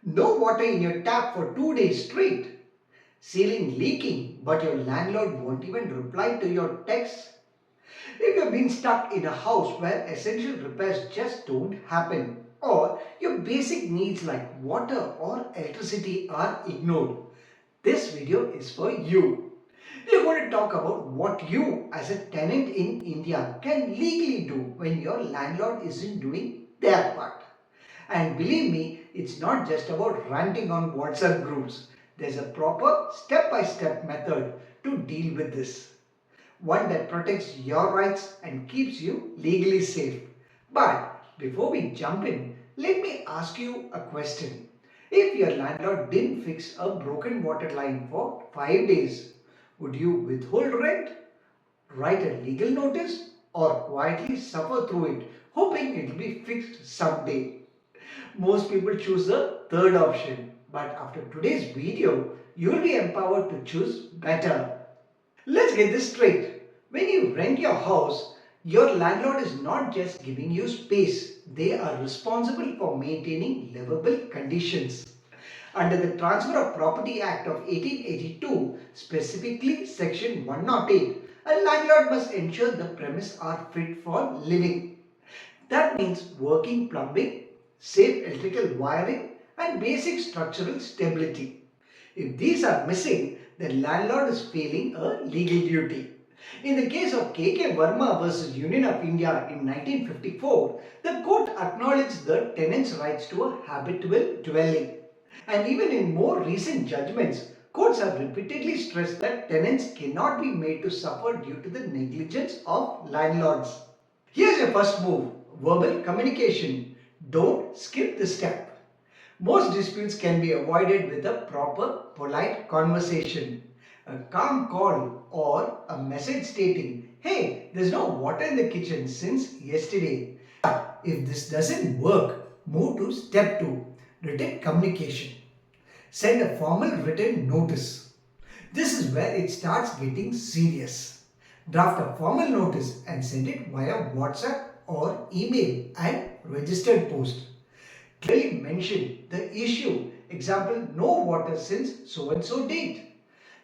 No water in your tap for 2 days straight. Ceiling leaking, but your landlord won't even reply to your texts. If you've been stuck in a house where essential repairs just don't happen, or your basic needs like water or electricity are ignored, this video is for you. We're going to talk about what you as a tenant in India can legally do when your landlord isn't doing their part. And believe me, it's not just about ranting on WhatsApp groups. There's a proper step-by-step method to deal with this. One that protects your rights and keeps you legally safe. But before we jump in, let me ask you a question. If your landlord didn't fix a broken water line for 5 days, would you withhold rent, write a legal notice, or quietly suffer through it, hoping it will be fixed someday? Most people choose the third option. But after today's video, you will be empowered to choose better. Let's get this straight. When you rent your house, your landlord is not just giving you space. They are responsible for maintaining livable conditions. Under the Transfer of Property Act of 1882, specifically Section 108, a landlord must ensure the premises are fit for living. That means working plumbing, safe electrical wiring, and basic structural stability. If these are missing, the landlord is failing a legal duty. In the case of K.K. Verma versus Union of India in 1954, the court acknowledged the tenant's rights to a habitable dwelling. And even in more recent judgments, courts have repeatedly stressed that tenants cannot be made to suffer due to the negligence of landlords. Here's your first move: verbal communication. Don't skip this step. Most disputes can be avoided with a proper, polite conversation. A calm call or a message stating, "Hey, there's no water in the kitchen since yesterday." If this doesn't work, move to step 2, written communication. Send a formal written notice. This is where it starts getting serious. Draft a formal notice and send it via WhatsApp or email and registered post. Clearly mention the issue. Example, no water since so and so date.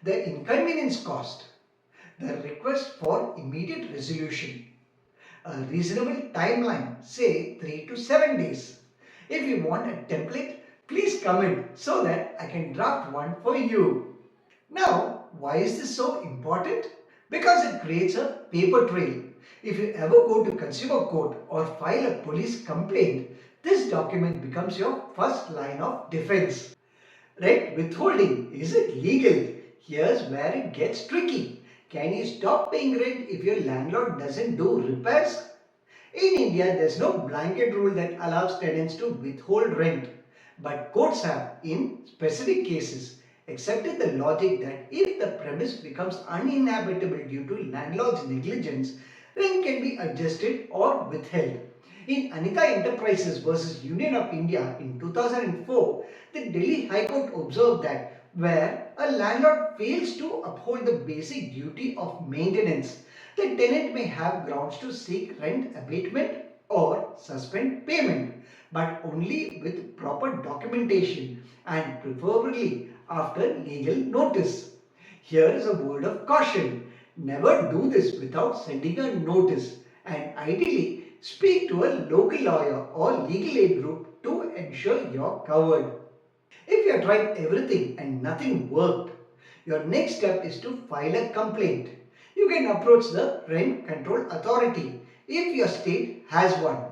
The inconvenience cost. The request for immediate resolution. A reasonable timeline, say 3 to 7 days. If you want a template, please comment so that I can draft one for you. Now, why is this so important? Because it creates a paper trail. If you ever go to consumer court or file a police complaint, this document becomes your first line of defense. Rent withholding, is it legal? Here's where it gets tricky. Can you stop paying rent if your landlord doesn't do repairs? In India, there's no blanket rule that allows tenants to withhold rent. But courts have, in specific cases, accepted the logic that if the premise becomes uninhabitable due to landlord's negligence, rent can be adjusted or withheld. In Anita Enterprises versus Union of India in 2004, the Delhi High Court observed that where a landlord fails to uphold the basic duty of maintenance, the tenant may have grounds to seek rent abatement or suspend payment, but only with proper documentation and preferably after legal notice. Here is a word of caution. Never do this without sending a notice, and ideally speak to a local lawyer or legal aid group to ensure you're covered. If you have tried everything and nothing worked, your next step is to file a complaint. You can approach the Rent Control Authority if your state has one,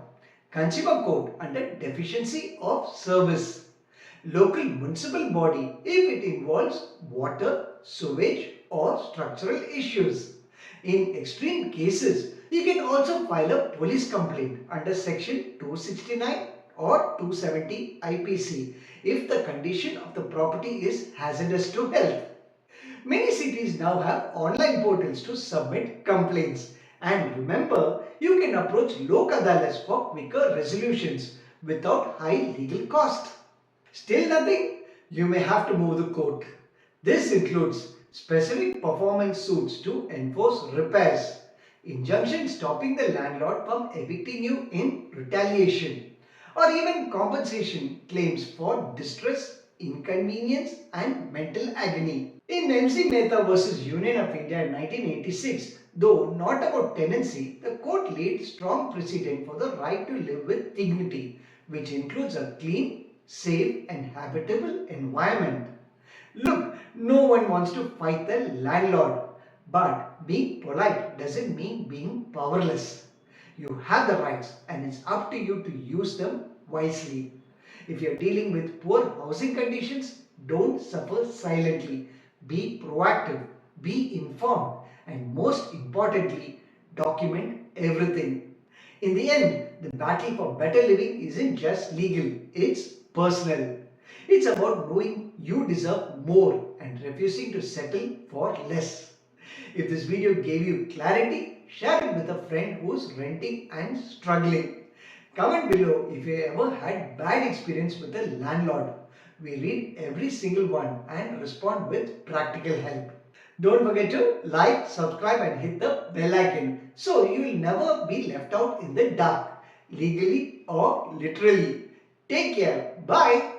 Consumer Court under deficiency of service, local municipal body if it involves water, sewage or structural issues. In extreme cases, you can also file a police complaint under section 269 or 270 IPC if the condition of the property is hazardous to health. Many cities now have online portals to submit complaints. And remember, you can approach Lok Adalats for quicker resolutions without high legal cost. Still nothing? You may have to move the court. This includes specific performance suits to enforce repairs, injunction stopping the landlord from evicting you in retaliation, or even compensation claims for distress, inconvenience, and mental agony. In MC Mehta versus Union of India in 1986, though not about tenancy, the court laid strong precedent for the right to live with dignity, which includes a clean, safe, and habitable environment. Look, no one wants to fight the landlord, but being polite doesn't mean being powerless. You have the rights, and it's up to you to use them wisely. If you're dealing with poor housing conditions, don't suffer silently. Be proactive, be informed, and most importantly, document everything. In the end, the battle for better living isn't just legal, it's personal. It's about knowing you deserve more and refusing to settle for less. If this video gave you clarity, share it with a friend who's renting and struggling. Comment below if you ever had bad experience with a landlord. We read every single one and respond with practical help. Don't forget to like, subscribe and hit the bell icon so you will never be left out in the dark, legally or literally. Take care. Bye.